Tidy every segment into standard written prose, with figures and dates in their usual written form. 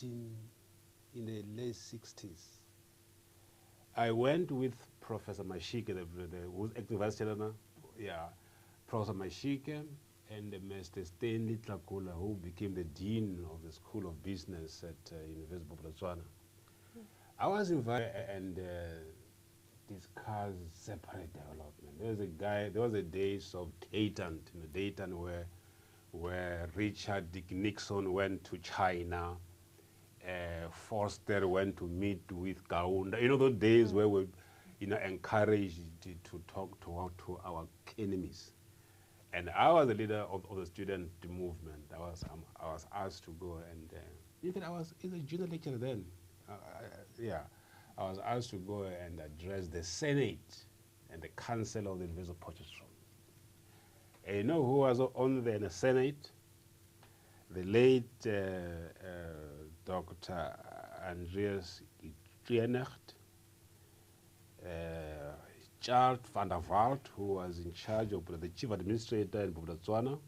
in the late 60s. I went with Professor Mashike, who's active vice chancellor now. Yeah, Professor Mashike and Mr. Stanley Tlakula, who became the dean of the School of Business at University of Botswana. I was invited and discuss separate development. There was a days of Dètent, Dètent where Richard Dick Nixon went to China. Forster went to meet with Kaunda. Those days where we, encouraged to talk to our enemies. And I was the leader of the student movement. I was asked to go, and in fact, I was in a junior lecturer then. Yeah, I was asked to go and address the Senate and the Council of the University of Potchefstroom. And you know who was on the Senate? The late Dr. Andreas Dètent, Charles van der Walt, who was in charge of the chief administrator in Botswana,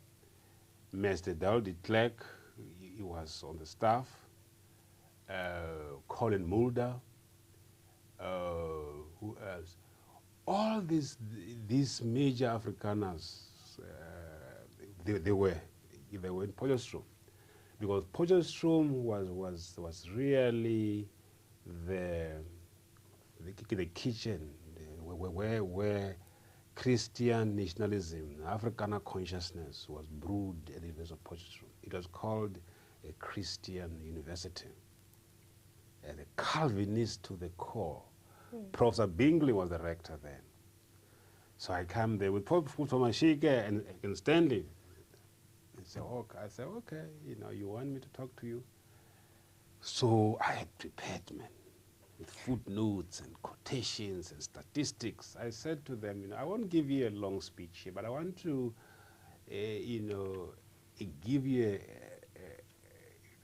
Mr. Del de Klerk, he was on the staff, Colin Mulder, who else? All these major Afrikaners, they were in Potchefstroom, because Potchefstroom was really the kitchen where Christian nationalism, Afrikaner consciousness was brewed at the University of Potchefstroom. It was called a Christian university, and a Calvinist to the core. Professor Bingley was the rector then. So I come there with Professor Mashike and Stanley. I said, okay, you want me to talk to you? So I had prepared, man, with footnotes and quotations and statistics. I said to them, I won't give you a long speech here, but I want to, give you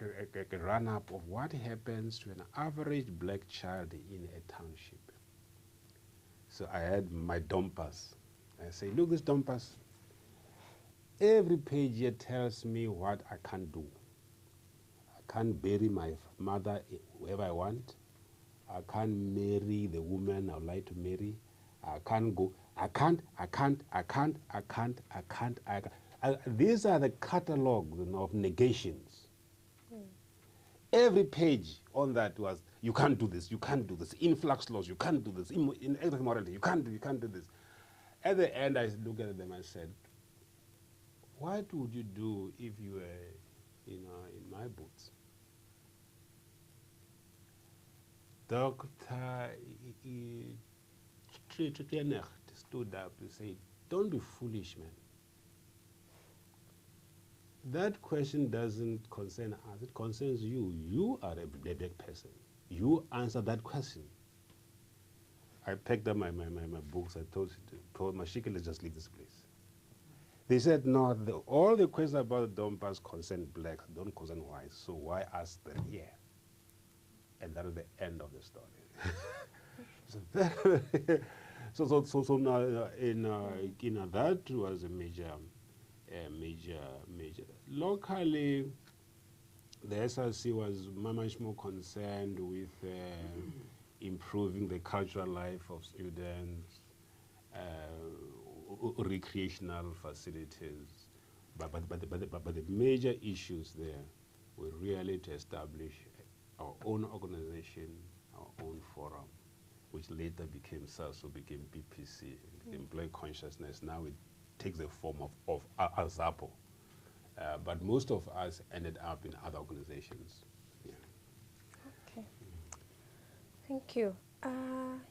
a run-up of what happens to an average black child in a township. So I had my dompas. I say, look, this dompas. Every page here tells me what I can't do. I can't bury my mother wherever I want. I can't marry the woman I would like to marry. I can't go. I can't. These are the catalogs of negations. Every page on that was, you can't do this, you can't do this, influx laws, you can't do this, in morality, you can't do this. At the end, I looked at them and said, what would you do if you were, in my boots? Dr. Dètent stood up and said, don't be foolish, man. That question doesn't concern us, it concerns you. You are a black person. You answer that question. I packed up my books. I told Mashike, let's just leave this place. They said, no, all the questions about the Dompas concern blacks, don't concern whites, so why ask them here? And that is the end of the story. So now, that was a major. Locally, the SRC was much more concerned with improving the cultural life of students, recreational facilities, but the major issues there were really to establish our own organization, our own forum, which later became SASO, became BPC, became Black Consciousness. Now it takes the form of AZAPO. But most of us ended up in other organizations. Yeah. Okay. Thank you.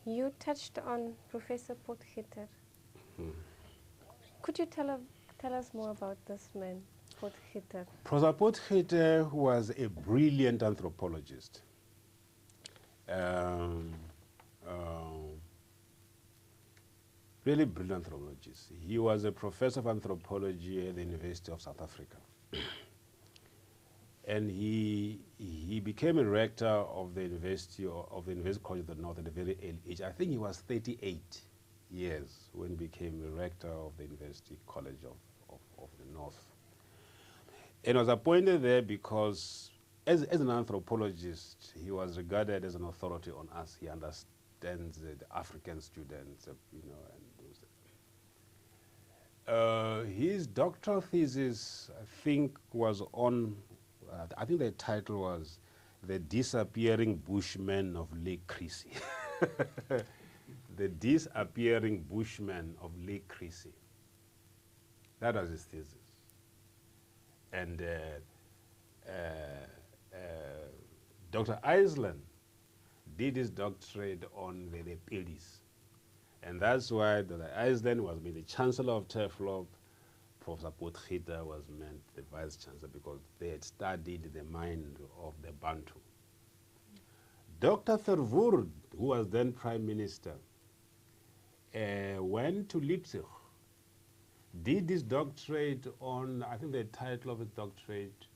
You touched on Professor Potgieter. Could you tell us more about this man, Potgieter? Professor Potgieter was a brilliant anthropologist. Really brilliant anthropologist. He was a professor of anthropology at the University of South Africa. And he became a rector of the University College of the North at a very early age. I think he was 38 years when he became a rector of the University College of the North. And was appointed there because as an anthropologist, he was regarded as an authority on us. He understands the African students, you know, and his doctoral thesis, I think, was on, I think the title was The Disappearing Bushmen of Lake Crecy. The Disappearing Bushmen of Lake Crecy. That was his thesis. And Dr. Iceland did his doctorate on the Pelis. And that's why Dr. Iceland was made the Chancellor of Turflop. Professor Potgieter was meant the Vice Chancellor because they had studied the mind of the Bantu. Dr. Verwoerd, who was then Prime Minister, went to Leipzig, did his doctorate on, I think the title of his doctorate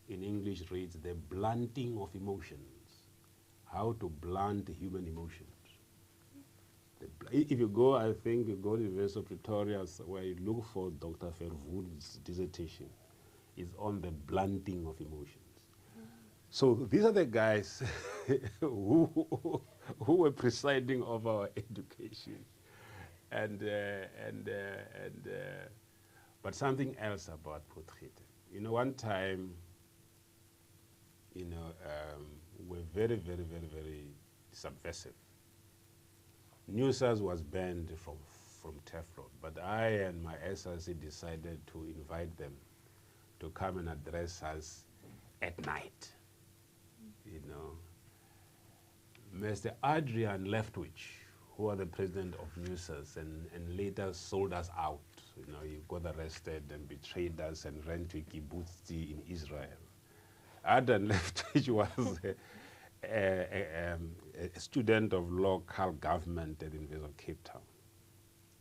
in English reads, The Blunting of Emotions. How to blunt human emotions. If you go, I think you go to the University of Pretoria, where you look for Dr. Verwoerd's dissertation, is on the blunting of emotions. So these are the guys who were presiding over our education. But something else about Potgieter. You know, one time, you know, we're very, very, very, very subversive. Newsers was banned from Turflop, but I and my SRC decided to invite them to come and address us at night. You know, Mr. Adrian Leftwich, who was the president of Newsers and later sold us out. You know, he got arrested and betrayed us and ran to kibbutz in Israel. Adrian Leftwich was a student of local government at the University of Cape Town.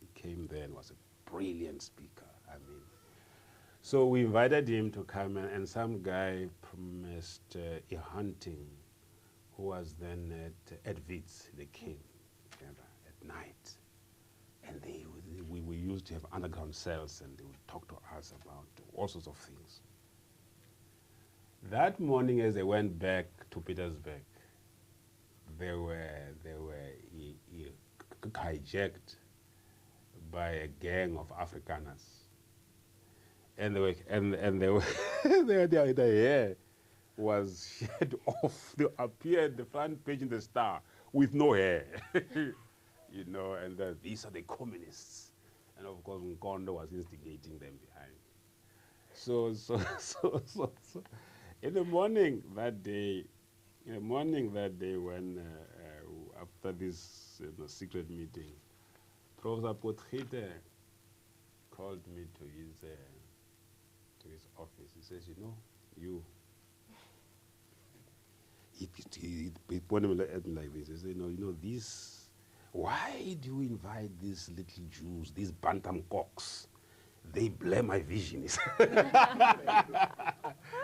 He came there and was a brilliant speaker, I mean. So we invited him to come, and some guy promised Hunting, who was then at Wits, they came together at night. And we used to have underground cells, and they would talk to us about all sorts of things. That morning, as they went back to Petersburg, they were hijacked by a gang of Afrikaners, and their hair was shed off. They appeared the front page in the Star with no hair, you know. And these are the communists, and of course Nkondo was instigating them behind. So in the morning that day. When after this secret meeting, Professor Potgieter called me to his office. He says, you know, he pointed at me like this. He said, you know, this, why do you invite these little Jews, these bantam cocks? They blur my vision.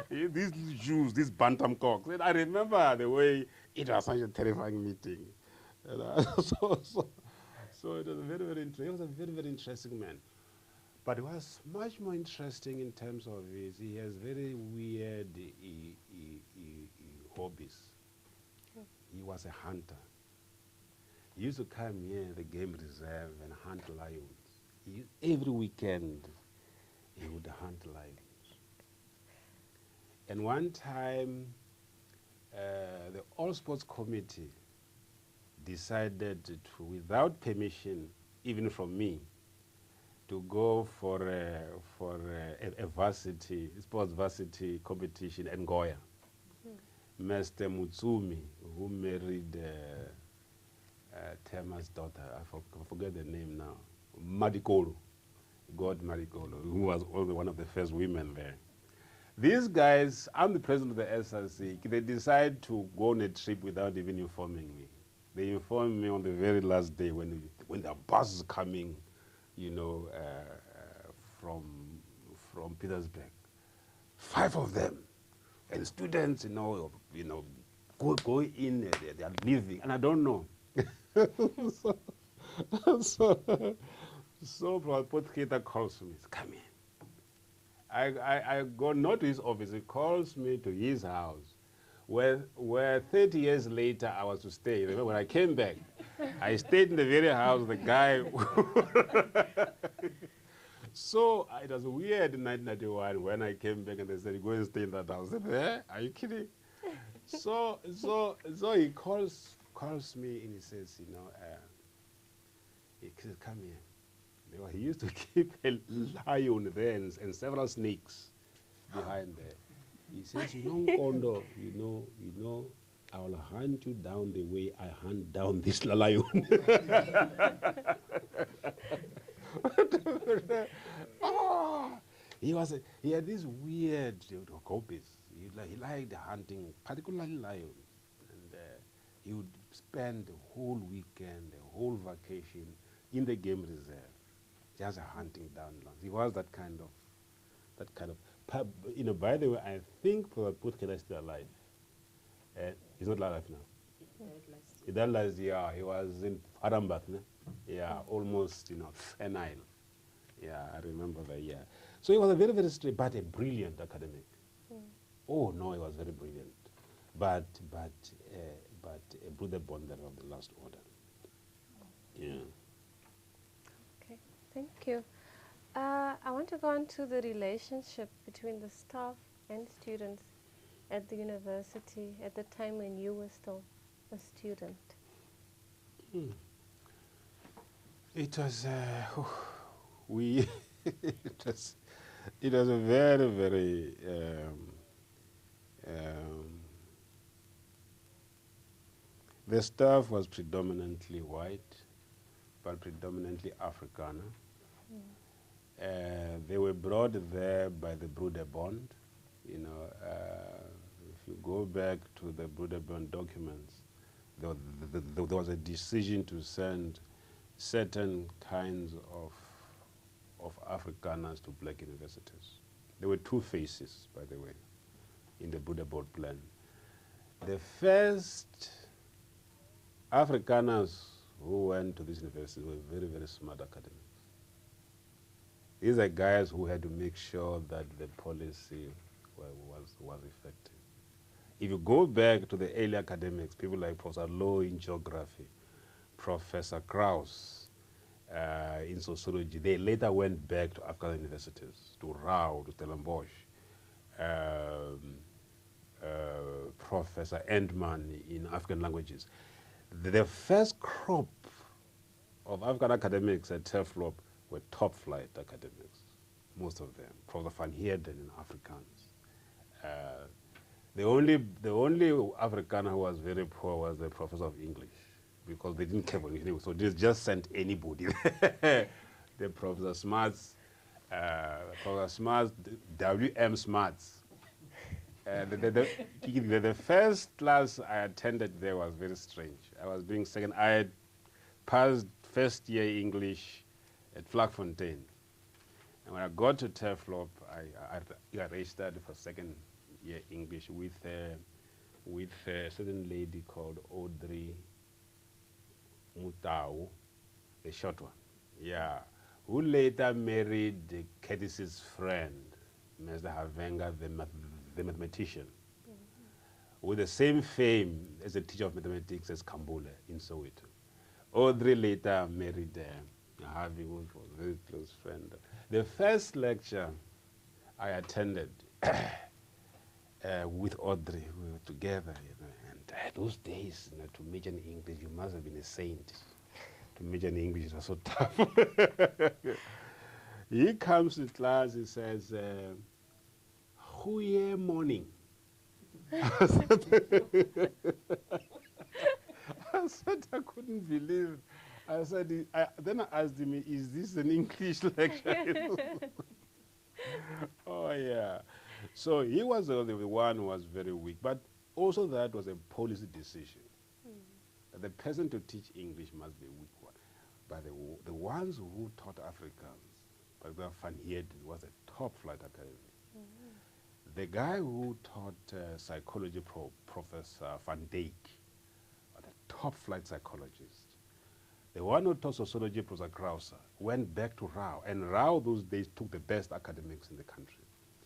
These Jews, these bantam cocks. And I remember the way it was such a terrifying meeting. So it was very, very interesting. He was a very, very interesting man. But it was much more interesting in terms of he has very weird hobbies. He was a hunter. He used to come here in the game reserve and hunt lions. Every weekend, he would hunt lions. And one time, the All Sports Committee decided to, without permission, even from me, to go for a varsity, sports varsity competition in Goya. Mr. Mutsumi, who married Tema's daughter, I forget the name now, Madikolo, God Madikolo, who was also one of the first women there. These guys, I'm the president of the SRC, they decide to go on a trip without even informing me. They informed me on the very last day when the bus is coming, you know, from Petersburg. 5 of them, and students, you know, go in, they are leaving, and I don't know. So Potgieter calls me, come in. I go not to his office, he calls me to his house where 30 years later I was to stay. Remember, when I came back, I stayed in the very house the guy. So it was weird in 1991 when I came back and they said, go and stay in that house. I said, eh? Are you kidding? So he calls me and he says, you know, he says, come here. He used to keep a lion there and several snakes behind there. He says, you know, Kondo, you know, I will hunt you down the way I hunt down this lion. Oh, he had this weird hobbies. He liked hunting, particularly lion. And he would spend the whole weekend, the whole vacation in the game reserve, just hunting down lions. He was that kind of, you know, by the way, I think Putkela is still alive. He's not alive now. He died last year. He was in Arambak, no? Yeah, almost, you know, senile. Yeah, I remember that, yeah. So he was a very, very straight, but a brilliant academic. Oh, no, he was very brilliant. But a brother bonder of the last order. Yeah. Okay, thank you. I want to go on to the relationship between the staff and students at the university at the time when you were still a student. It was, it was a very, very, the staff was predominantly white, but predominantly Afrikaner. They were brought there by the Broeder Bond. You know, if you go back to the Broeder Bond documents, there was a decision to send certain kinds of Afrikaners to black universities. There were two phases, by the way, in the Broeder Bond plan. The first Afrikaners who went to this university were very, very smart academics. These are guys who had to make sure that the policy was effective. If you go back to the early academics, people like Professor Lowe in geography, Professor Krauss in sociology, they later went back to African universities, to Rao, to Stellenbosch, Professor Endman in African languages. The first crop of African academics at Turflop were top flight academics, most of them. Professor Van Heerden in Afrikaans. The only Afrikaner who was very poor was the professor of English, because they didn't care for English, so they just sent anybody. The Professor Smarts, W.M. Smarts. The first class I attended there was very strange. I was doing second. I had passed first year English at Vlakfontein. And when I got to Turflop, I registered for second year English with a certain lady called Audrey Mutau, the short one, yeah, who later married Curtis's friend, Mr. Havenga, the mathematician, with the same fame as a teacher of mathematics as Kambule in Soweto. Audrey later married Harvey, who was a very close friend. The first lecture I attended with Audrey, we were together, you know, and those days, you know, to major in English, you must have been a saint. To major in English was so tough. He comes to class, he says, goeie morning. I said I couldn't believe it. I said, then I asked him, is this an English lecture? Oh, yeah. So he was the one who was very weak, but also that was a policy decision. That the person to teach English must be a weak one. But the ones who taught Africans, for example, Van Heerden was a top flight academic. The guy who taught psychology, Professor Van Dijk, was a top flight psychologist. The one who taught sociology, Professor Krauser, went back to Rao, and Rao those days took the best academics in the country.